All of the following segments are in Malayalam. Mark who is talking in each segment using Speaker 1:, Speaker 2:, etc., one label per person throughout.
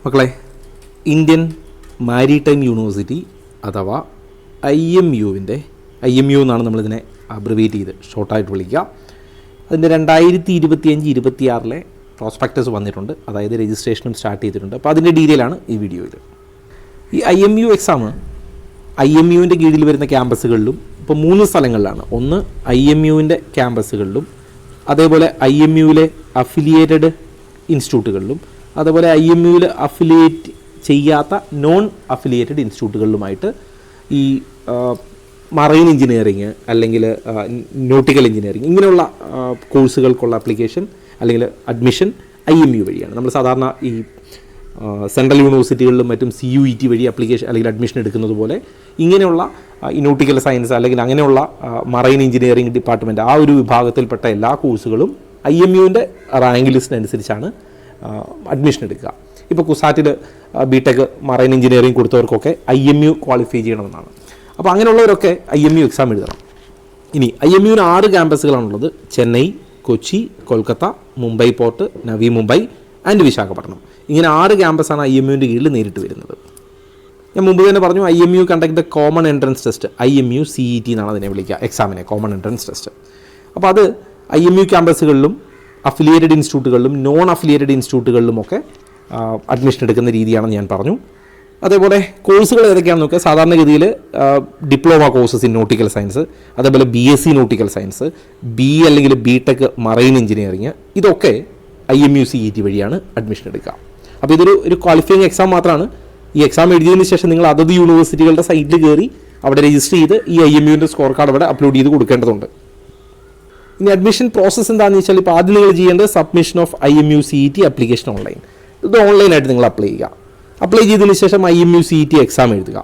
Speaker 1: മക്കളെ, ഇന്ത്യൻ മാരിടൈം യൂണിവേഴ്സിറ്റി അഥവാ IMU എന്നാണ് നമ്മളിതിനെ അബ്രിവേറ്റ് ചെയ്ത് ഷോർട്ടായിട്ട് വിളിക്കുക. അതിൻ്റെ 2025-26 പ്രോസ്പെക്ടസ് വന്നിട്ടുണ്ട്, അതായത് രജിസ്ട്രേഷനും സ്റ്റാർട്ട് ചെയ്തിട്ടുണ്ട്. അപ്പോൾ അതിൻ്റെ ഡീറ്റെയിലാണ് ഈ വീഡിയോയിൽ. ഈ IMU എക്സാം IMUവിൻ്റെ കീഴിൽ വരുന്ന ക്യാമ്പസുകളിലും ഇപ്പോൾ 3 സ്ഥലങ്ങളിലാണ്. ഒന്ന് IMUവിൻ്റെ ക്യാമ്പസുകളിലും, അതേപോലെ IMUവിലെ അഫിലിയേറ്റഡ് ഇൻസ്റ്റിറ്റ്യൂട്ടുകളിലും, അതേപോലെ IMUവിൽ അഫിലിയേറ്റ് ചെയ്യാത്ത നോൺ അഫിലിയേറ്റഡ് ഇൻസ്റ്റിറ്റ്യൂട്ടുകളിലുമായിട്ട് ഈ മറൈൻ എഞ്ചിനീയറിങ് അല്ലെങ്കിൽ നോട്ടിക്കൽ എഞ്ചിനീയറിങ് ഇങ്ങനെയുള്ള കോഴ്സുകൾക്കുള്ള ആപ്ലിക്കേഷൻ അല്ലെങ്കിൽ അഡ്മിഷൻ IMU വഴിയാണ്. നമ്മൾ സാധാരണ ഈ സെൻട്രൽ യൂണിവേഴ്സിറ്റികളിലും മറ്റും CUET വഴി ആപ്ലിക്കേഷൻ അല്ലെങ്കിൽ അഡ്മിഷൻ എടുക്കുന്നത് പോലെ ഇങ്ങനെയുള്ള ഈ നോട്ടിക്കൽ സയൻസ് അല്ലെങ്കിൽ അങ്ങനെയുള്ള മറൈൻ എഞ്ചിനീയറിംഗ് ഡിപ്പാർട്ട്മെൻറ്റ് ആ ഒരു വിഭാഗത്തിൽപ്പെട്ട എല്ലാ കോഴ്സുകളും IMUവിൻ്റെ റാങ്ക് ലിസ്റ്റിനനുസരിച്ചാണ് അഡ്മിഷൻ എടുക്കുക. ഇപ്പോൾ കുസാറ്റിൽ BTech മറൈൻ എഞ്ചിനീയറിംഗ് കൊടുത്തവർക്കൊക്കെ IMU ക്വാളിഫൈ ചെയ്യണമെന്നാണ്. അപ്പോൾ അങ്ങനെയുള്ളവരൊക്കെ IMU എക്സാം എഴുതണം. ഇനി IMUവിന് 6 ക്യാമ്പസുകളാണുള്ളത്: ചെന്നൈ, കൊച്ചി, കൊൽക്കത്ത, മുംബൈ പോർട്ട്, നവി മുംബൈ ആൻഡ് വിശാഖപട്ടണം. ഇങ്ങനെ 6 ക്യാമ്പസാണ് IMUവിൻ്റെ കീഴിൽ നേരിട്ട് വരുന്നത്. ഞാൻ മുമ്പ് തന്നെ പറഞ്ഞു, IMU conduct the common entrance test, IMU CET എന്നാണ് അതിനെ വിളിക്കുക, എക്സാമിനെ കോമൺ എൻട്രൻസ് ടെസ്റ്റ്. അപ്പോൾ അത് IMU ക്യാമ്പസുകളിലും അഫിലിയേറ്റഡ് ഇൻസ്റ്റിറ്റ്യൂട്ടുകളിലും നോൺ അഫിലിയേറ്റഡ് ഇൻസ്റ്റിറ്റ്യൂട്ടുകളിലുമൊക്കെ അഡ്മിഷൻ എടുക്കുന്ന രീതിയാണെന്ന് ഞാൻ പറഞ്ഞു. അതേപോലെ കോഴ്സുകൾ ഏതൊക്കെയാണെന്ന് നോക്കുക. സാധാരണഗതിയിൽ diploma courses in nautical science, അതേപോലെ BSc നോട്ടിക്കൽ സയൻസ്, BE അല്ലെങ്കിൽ BTech മറൈൻ എഞ്ചിനീയറിങ്, ഇതൊക്കെ IMU CET വഴിയാണ് അഡ്മിഷൻ എടുക്കുക. അപ്പോൾ ഇതൊരു ക്വാളിഫയിങ് എക്സാം മാത്രമാണ്. ഈ എക്സാം എഴുതിയതിന് ശേഷം നിങ്ങൾ അതത് യൂണിവേഴ്സിറ്റികളുടെ സൈറ്റിൽ കയറി അവിടെ രജിസ്റ്റർ ചെയ്ത് ഈ IMUവിൻ്റെ സ്കോർ കാർഡ് അവിടെ അപ്ലോഡ് ചെയ്ത് കൊടുക്കേണ്ടതുണ്ട്. ഇനി അഡ്മിഷൻ പ്രോസസ്സ് എന്താണെന്ന് വെച്ചാൽ, ഇപ്പോൾ ആദ്യം നിങ്ങൾ ചെയ്യേണ്ടത് submission of IMU CET application online. ഇത് ഓൺലൈനായിട്ട് നിങ്ങൾ അപ്ലൈ ചെയ്യുക. അപ്ലൈ ചെയ്തതിന് ശേഷം IMU CET എക്സാം എഴുതുക.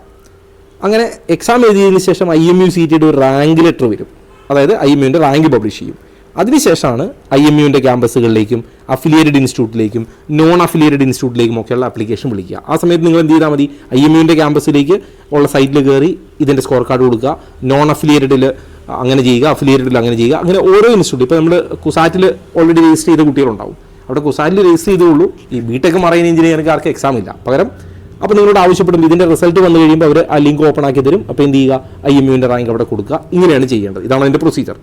Speaker 1: അങ്ങനെ എക്സാം എഴുതിയതിന് ശേഷം IMU CETയുടെ ഒരു റാങ്ക് ലെറ്റർ വരും, അതായത് IMUവിൻ്റെ റാങ്ക് പബ്ലിഷ് ചെയ്യും. അതിനുശേഷമാണ് IMUവിൻ്റെ ക്യാമ്പസുകളിലേക്കും അഫിലിയേറ്റഡ് ഇൻസ്റ്റിറ്റ്യൂട്ടിലേക്കും നോൺ അഫിലിയേറ്റഡ് ഇൻസ്റ്റിറ്റ്യൂട്ടിലേക്കും ഒക്കെയുള്ള ആപ്ലിക്കേഷൻ വിളിക്കുക. ആ സമയത്ത് നിങ്ങൾ എന്ത് ചെയ്താൽ മതി, IMUവിൻ്റെ ക്യാമ്പസിലേക്ക് ഉള്ള സൈറ്റിൽ കയറി ഇതിൻ്റെ സ്കോർ കാർഡ് കൊടുക്കുക. നോൺ അഫിലിയേറ്റഡിൽ അങ്ങനെ ചെയ്യുക, അഫിലിയേറ്റഡിൽ അങ്ങനെ ചെയ്യുക. അങ്ങനെ ഓരോ ഇൻസ്റ്റിറ്റ്യൂട്ട്, ഇപ്പോൾ നമ്മൾ കുസാറ്റിൽ ഓൾറെഡി രജിസ്റ്റർ ചെയ്ത കുട്ടികളുണ്ടാവും, അവിടെ കുസാറ്റിൽ രജിസ്റ്റർ ചെയ്തോളൂ. ഈ BTech മറൈൻ എഞ്ചിനീയറിംഗുകാർക്ക് എക്സാം ഇല്ല. പകരം അപ്പോൾ നിങ്ങളോട് ആവശ്യപ്പെടും, ഇതിൻ്റെ റിസൾട്ട് വന്നു കഴിയുമ്പോൾ അവർ ആ ലിങ്ക് ഓപ്പൺ ആക്കി തരും. അപ്പോൾ എന്ത് ചെയ്യുക, IMUവിൻ്റെ റാങ്ക് അവിടെ കൊടുക്കുക. ഇങ്ങനെയാണ് ചെയ്യേണ്ടത്. ഇതാണ് അതിൻ്റെ പ്രൊസീജിയർ.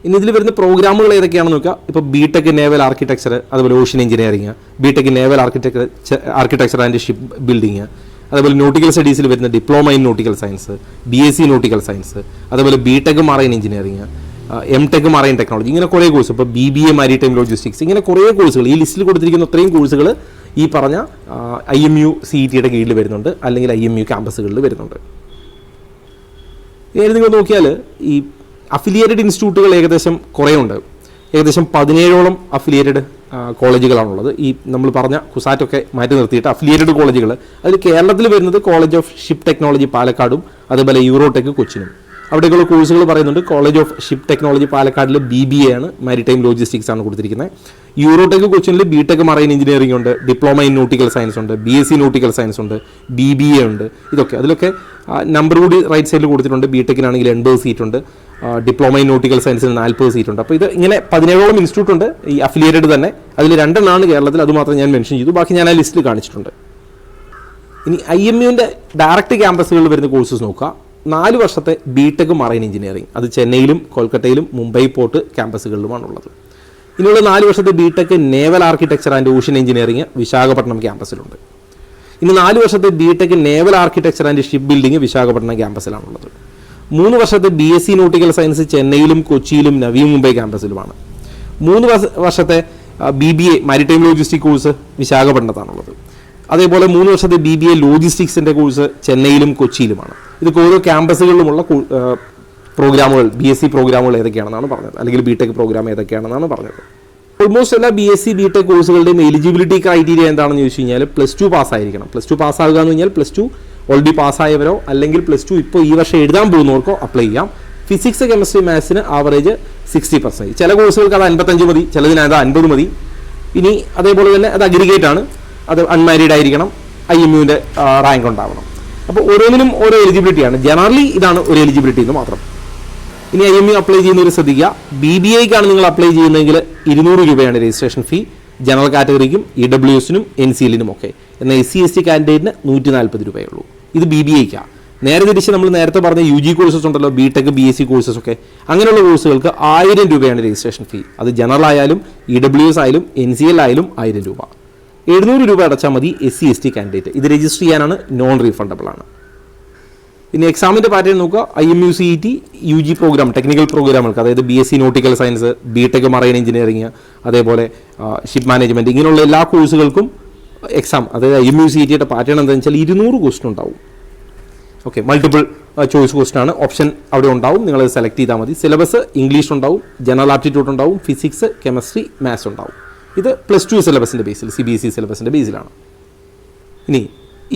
Speaker 1: ഇനി ഇതിൽ വരുന്ന പ്രോഗ്രാമുകൾ ഏതൊക്കെയാണെന്ന് നോക്കുക. ഇപ്പോൾ BTech നേവൽ ആർക്കിടെക്ചർ, അതുപോലെ ocean engineering, BTech naval architecture and ship building, അതുപോലെ നോട്ടിക്കൽ സ്റ്റഡീസിൽ വരുന്ന diploma in nautical science, BSc nautical science, അതുപോലെ BTech marine engineering, MTech marine technology, ഇങ്ങനെ കുറേ കോഴ്സ്. ഇപ്പോൾ BBA മാരിടൈം ലോജിസ്റ്റിക്സ്, ഇങ്ങനെ കുറേ കോഴ്സുകൾ ഈ ലിസ്റ്റിൽ കൊടുത്തിരിക്കുന്ന അത്രയും കോഴ്സുകൾ ഈ പറഞ്ഞ IMU CETയുടെ കീഴിൽ വരുന്നുണ്ട്, അല്ലെങ്കിൽ IMU ക്യാമ്പസുകളിൽ വരുന്നുണ്ട്. ഇനി നിങ്ങൾ നോക്കിയാൽ ഈ അഫിലിയേറ്റഡ് ഇൻസ്റ്റിറ്റ്യൂട്ടുകൾ ഏകദേശം കുറേ ഉണ്ട്. ഏകദേശം 17ഓളം അഫിലിയേറ്റഡ് കോളേജുകളാണുള്ളത്. ഈ നമ്മൾ പറഞ്ഞ കുസാറ്റൊക്കെ മാറ്റി നിർത്തിയിട്ട് അഫിലിയേറ്റഡ് കോളേജുകൾ, അതിൽ കേരളത്തിൽ വരുന്നത് കോളേജ് ഓഫ് ഷിപ്പ് ടെക്നോളജി പാലക്കാടും, അതുപോലെ യൂറോടെക് കൊച്ചിനും. അവിടേക്കുള്ള കോഴ്സുകൾ പറയുന്നുണ്ട്. കോളേജ് ഓഫ് ഷിപ്പ് ടെക്നോളജി പാലക്കാടിൽ BBA ആണ്, മാരിടൈം ലോജിസ്റ്റിക്സ് ആണ് കൊടുത്തിരിക്കുന്നത്. യൂറോടെക് കൊച്ചിനിൽ BTech മറൈൻ എഞ്ചിനീയറിംഗ് ഉണ്ട്, ഡിപ്ലോമ ഇൻ നോട്ടിക്കൽ സയൻസ് ഉണ്ട്, BSc നോട്ടിക്കൽ സയൻസ് ഉണ്ട്, BBA ഉണ്ട്. അതിലൊക്കെ നമ്പർ കൂടി റൈറ്റ് സൈഡിൽ കൊടുത്തിട്ടുണ്ട്. BTechനാണെങ്കിൽ 80 സീറ്റ് ഉണ്ട്, ഡിപ്ലോമ ഇൻ നോട്ടിക്കൽ സയൻസിന് 40 സീറ്റ് ഉണ്ട്. അപ്പോൾ ഇത് ഇങ്ങനെ 17ഓളം ഇൻസ്റ്റിറ്റ്യൂട്ട് ഉണ്ട് ഈ അഫിലിയേറ്റഡ് തന്നെ. അതിൽ 2 കേരളത്തിൽ, അത് മാത്രം ഞാൻ മെൻഷൻ ചെയ്തു. ബാക്കി ഞാൻ ആ ലിസ്റ്റിൽ കാണിച്ചിട്ടുണ്ട്. ഇനി IMUവിൻ്റെ ഡയറക്റ്റ് ക്യാമ്പസുകളിൽ വരുന്ന കോഴ്സസ് നോക്കുക. 4 വർഷത്തെ BTech മറൈൻ എഞ്ചിനീയറിംഗ്, അത് ചെന്നൈയിലും കൊൽക്കത്തയിലും മുംബൈ പോർട്ട് ക്യാമ്പസുകളിലുമാണുള്ളത്. ഇനിയുള്ള 4 വർഷത്തെ BTech naval architecture and ocean engineering Visakhapatnam ക്യാമ്പസിലുണ്ട്. ഇനി 4 വർഷത്തെ BTech naval architecture and ship building Visakhapatnam ക്യാമ്പസിലാണുള്ളത്. 3 വർഷത്തെ BSc നോട്ടിക്കൽ സയൻസ് ചെന്നൈയിലും കൊച്ചിയിലും നവി മുംബൈ ക്യാമ്പസിലുമാണ്. 3 വർഷത്തെ BBA മാരിടൈം ലോജിസ്റ്റിക് കോഴ്സ് വിശാഖപട്ടണത്താണുള്ളത്. അതേപോലെ 3 വർഷത്തെ BBA ലോജിസ്റ്റിക്സിൻ്റെ കോഴ്സ് ചെന്നൈയിലും കൊച്ചിയിലുമാണ്. ഇതൊക്കെ ഓരോ ക്യാമ്പസുകളിലുമുള്ള പ്രോഗ്രാമുകൾ, BSc പ്രോഗ്രാമുകൾ ഏതൊക്കെയാണെന്നാണ് പറഞ്ഞത്, അല്ലെങ്കിൽ BTech പ്രോഗ്രാം ഏതൊക്കെയാണെന്നാണ് പറഞ്ഞത്. ഓൾമോസ്റ്റ് എല്ലാ BSc BTech കോഴ്സുകളുടെയും എലിജിബിലിറ്റി ക്രൈറ്റീരിയ എന്താണെന്ന് ചോദിച്ചു കഴിഞ്ഞാൽ +2 പാസ്സായിരിക്കണം. +2 പാസ്സാകുക എന്ന് കഴിഞ്ഞാൽ +2 ഓൾറെഡി പാസ്സായവരോ അല്ലെങ്കിൽ +2 ഇപ്പോൾ ഈ വർഷം എഴുതാൻ പോകുന്നവർക്കോ അപ്ലൈ ചെയ്യാം. ഫിസിക്സ്, കെമിസ്ട്രി, മാത്സിന് ആവറേജ് 60%. ചില കോഴ്സുകൾക്ക് അത് 55 മതി, ചിലതിന് അത് 50 മതി. ഇനി അതേപോലെ തന്നെ അത് അഗ്രിഗേറ്റ് ആണ്, അത് അൺമാരീഡ് ആയിരിക്കണം, IMUവിൻ്റെ റാങ്ക് ഉണ്ടാവണം. അപ്പോൾ ഓരോന്നിനും ഓരോ എലിജിബിലിറ്റിയാണ്. ജനറലി ഇതാണ് ഒരു എലിജിബിലിറ്റി എന്ന് മാത്രം. ഇനി IMU അപ്ലൈ ചെയ്യുന്നവർ ശ്രദ്ധിക്കുക, BBAക്കാണ് നിങ്ങൾ അപ്ലൈ ചെയ്യുന്നതെങ്കിൽ 200 രൂപയാണ് രജിസ്ട്രേഷൻ ഫീ. ജനറൽ കാറ്റഗറിക്കും EWSനും NCLനും ഒക്കെ. എന്നാൽ SC/ST കാൻഡിഡേറ്റിന് 140 രൂപയേ ഉള്ളൂ. ഇത് BBAയ്ക്കാണ്. നേരെ തിരിച്ച് നമ്മൾ നേരത്തെ പറഞ്ഞ UG കോഴ്സസ് ഉണ്ടല്ലോ, BTech BSc കോഴ്സസ് ഒക്കെ, അങ്ങനെയുള്ള കോഴ്സുകൾക്ക് 1000 രൂപയാണ് രജിസ്ട്രേഷൻ ഫീ. അത് ജനറൽ ആയാലും EWS ആയാലും NCL ആയാലും 1000 രൂപ. 700 രൂപ അടച്ചാൽ മതി SC/ST കാൻഡിഡേറ്റ്. ഇത് രജിസ്റ്റർ ചെയ്യാനാണ്, നോൺ റീഫണ്ടബിൾ ആണ്. ഇനി എക്സാമിൻ്റെ പാറ്റേൺ നോക്കുക. IMU CET UG program, technical പ്രോഗ്രാമുകൾക്ക്, അതായത് BSc nautical science, BTech marine engineering, അതേപോലെ ഷിപ്പ് മാനേജ്മെൻറ്റ്, ഇങ്ങനെയുള്ള എല്ലാ കോഴ്സുകൾക്കും എക്സാം, അതായത് IMU CETയുടെ പാറ്റേൺ എന്താണെന്ന് വെച്ചാൽ 200 ക്വസ്റ്റൻ ഉണ്ടാവും. ഓക്കെ, മൾട്ടിപ്പിൾ ചോയ്സ് ക്വസ്റ്റൻ ആണ്. ഓപ്ഷൻ അവിടെ ഉണ്ടാവും, നിങ്ങളത് സെലക്ട് ചെയ്താൽ മതി. സിലബസ് ഇംഗ്ലീഷ് ഉണ്ടാവും, ജനറൽ ആപ്റ്റിറ്റ്യൂഡ് ഉണ്ടാവും, ഫിസിക്സ്, കെമിസ്ട്രി, മാത്സ് ഉണ്ടാവും. ഇത് +2 സിലബസിൻ്റെ ബേസിൽ, CBSE സിലബസിൻ്റെ ബേസിലാണ്. ഇനി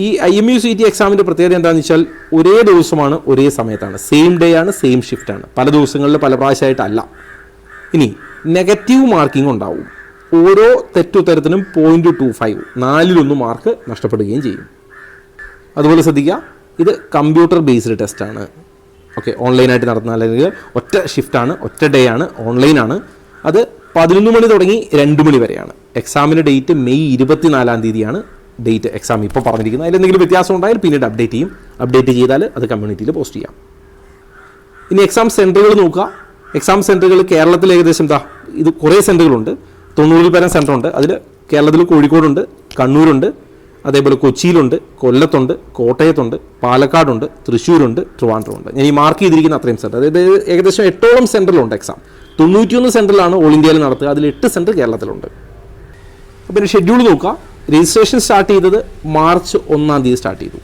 Speaker 1: ഈ IMU CET എക്സാമിൻ്റെ പ്രത്യേകത എന്താണെന്ന് വെച്ചാൽ ഒരേ ദിവസമാണ്, ഒരേ സമയത്താണ്, സെയിം ഡേ ആണ്, സെയിം ഷിഫ്റ്റാണ്, പല ദിവസങ്ങളിൽ പല പ്രാവശ്യമായിട്ടല്ല. ഇനി നെഗറ്റീവ് മാർക്കിംഗ് ഉണ്ടാവും. ഓരോ തെറ്റുത്തരത്തിനും 0.25, 4-1 മാർക്ക് നഷ്ടപ്പെടുകയും ചെയ്യും. അതുപോലെ ശ്രദ്ധിക്കുക, ഇത് കമ്പ്യൂട്ടർ ബേസ്ഡ് ടെസ്റ്റാണ്. ഓക്കെ, ഓൺലൈനായിട്ട് നടത്തുന്ന, അല്ലെങ്കിൽ ഒറ്റ ഷിഫ്റ്റാണ്, ഒറ്റ ഡേ ആണ്, ഓൺലൈനാണ്. അത് 11 മണി തുടങ്ങി 2 മണി വരെയാണ്. എക്സാമിൻ്റെ ഡേറ്റ് മെയ് 24-ാം തീയതിയാണ് ഡേറ്റ് എക്സാം ഇപ്പോൾ പറഞ്ഞിരിക്കുന്നത്. അതിലെന്തെങ്കിലും വ്യത്യാസം ഉണ്ടായാൽ പിന്നീട് അപ്ഡേറ്റ് ചെയ്യും. അപ്ഡേറ്റ് ചെയ്താൽ അത് കമ്മ്യൂണിറ്റിയിൽ പോസ്റ്റ് ചെയ്യാം. ഇനി എക്സാം സെൻറ്ററുകൾ നോക്കുക. എക്സാം സെൻറ്ററുകൾ കേരളത്തിൽ ഏകദേശം ഇത് കുറേ സെൻറ്ററുകളുണ്ട്, 90 പരം സെൻറ്ററുണ്ട്. അതിൽ കേരളത്തിൽ കോഴിക്കോടുണ്ട്, കണ്ണൂരുണ്ട്, അതേപോലെ കൊച്ചിയിലുണ്ട്, കൊല്ലത്തുണ്ട്, കോട്ടയത്തുണ്ട്, പാലക്കാടുണ്ട്, തൃശ്ശൂരുണ്ട്, ട്രിവാൻഡ്രമുണ്ട്. ഞാൻ ഈ മാർക്ക് ചെയ്തിരിക്കുന്ന അത്രയും സെൻറ്റർ, അതായത് ഏകദേശം 8ഓളം സെൻറ്ററിലുണ്ട് എക്സാം. 91 സെൻറ്ററിലാണ് ഓൾ ഇന്ത്യയിൽ നടത്തുക. അതിൽ 8 സെൻറ്റർ കേരളത്തിലുണ്ട്. അപ്പോൾ പിന്നെ ഷെഡ്യൂൾ നോക്കുക. രജിസ്ട്രേഷൻ സ്റ്റാർട്ട് ചെയ്തത് മാർച്ച് 1-ാം തീയതി സ്റ്റാർട്ട് ചെയ്തു.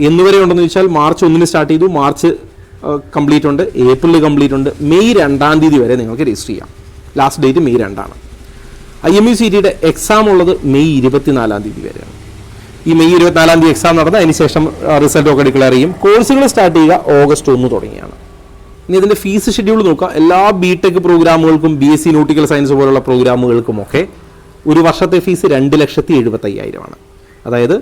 Speaker 1: എന്നുവരെ ഉണ്ടെന്ന് ചോദിച്ചാൽ മാർച്ച് 1-ന് സ്റ്റാർട്ട് ചെയ്തു, മാർച്ച് കംപ്ലീറ്റ് ഉണ്ട്, ഏപ്രിൽ കംപ്ലീറ്റ് ഉണ്ട്, മെയ് 2-ാം തീയതി വരെ നിങ്ങൾക്ക് രജിസ്റ്റർ ചെയ്യാം. ലാസ്റ്റ് ഡേറ്റ് മെയ് 2-ആണ്. IMU CETയുടെ എക്സാം ഉള്ളത് മെയ് 24-ാം തീയതി വരെയാണ്. ഈ മെയ് 24-ാം തീയതി എക്സാം നടന്ന് അതിനുശേഷം റിസൾട്ടൊക്കെ ഡിക്ലെയർ ചെയ്യും. കോഴ്സുകൾ സ്റ്റാർട്ട് ചെയ്യുക ഓഗസ്റ്റ് 1 തുടങ്ങിയാണ്. ഇനി ഇതിൻ്റെ ഫീസ് ഷെഡ്യൂൾ നോക്കുക. എല്ലാ BTech പ്രോഗ്രാമുകൾക്കും BSc നോട്ടിക്കൽ സയൻസ് പോലുള്ള പ്രോഗ്രാമുകൾക്കുമൊക്കെ ഒരു വർഷത്തെ ഫീസ് 2,75,000 അതായത്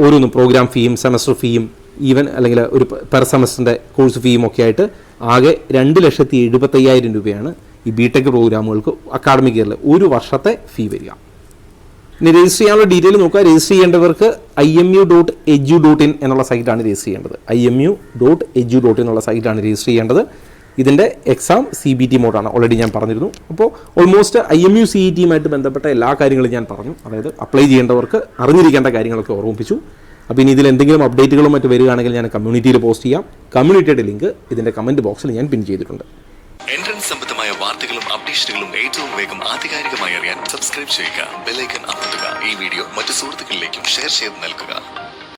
Speaker 1: ഓരോന്നും പ്രോഗ്രാം ഫീയും സെമസ്റ്റർ ഫീയും ഈവൻ അല്ലെങ്കിൽ ഒരു പെർ സെമസ്റ്ററിൻ്റെ കോഴ്സ് ഫീയും ഒക്കെ ആയിട്ട് ആകെ 2,75,000 രൂപയാണ് ഈ BTech പ്രോഗ്രാമുകൾക്ക് അക്കാഡമിക് ഇയറിൽ ഒരു വർഷത്തെ ഫീ വരിക. ഇനി രജിസ്റ്റർ ചെയ്യാനുള്ള ഡീറ്റെയിൽ നോക്കുക. രജിസ്റ്റർ ചെയ്യേണ്ടവർക്ക് imu.edu.in എന്നുള്ള സൈറ്റാണ് രജിസ്റ്റർ ചെയ്യേണ്ടത്. imu.edu.in എന്നുള്ള സൈറ്റാണ് രജിസ്റ്റർ ചെയ്യേണ്ടത്. ഇതിൻ്റെ എക്സാം CBT മോഡാണ്, ഓൾറെഡി ഞാൻ പറഞ്ഞിരുന്നു. അപ്പോൾ ഓൾമോസ്റ്റ് IMU CETയുമായിട്ട് ബന്ധപ്പെട്ട എല്ലാ കാര്യങ്ങളും ഞാൻ പറഞ്ഞു. അതായത് അപ്ലൈ ചെയ്യേണ്ടവർക്ക് അറിഞ്ഞിരിക്കേണ്ട കാര്യങ്ങളൊക്കെ ഓർമ്മിപ്പിച്ചു. അപ്പോൾ ഇനി ഇതിൽ എന്തെങ്കിലും അപ്ഡേറ്റുകളും മറ്റ് വരികയാണെങ്കിൽ ഞാൻ കമ്മ്യൂണിറ്റിയിൽ പോസ്റ്റ് ചെയ്യാം. കമ്മ്യൂണിറ്റിയുടെ ലിങ്ക് ഇതിൻ്റെ കമൻറ്റ് ബോക്സിൽ ഞാൻ പിൻ ചെയ്തിട്ടുണ്ട്.
Speaker 2: എൻട്രൻസ് സംബന്ധമായ വാർത്തകളും അപ്ഡേഷനുകളും ഏറ്റവും വേഗം ആധികാരികമായി അറിയാൻ സബ്സ്ക്രൈബ് ചെയ്യുക, ബെൽ ഐക്കൺ അമർത്തുക. ഈ വീഡിയോ മറ്റു സുഹൃത്തുക്കളിലേക്കും ഷെയർ ചെയ്ത് നൽകുക.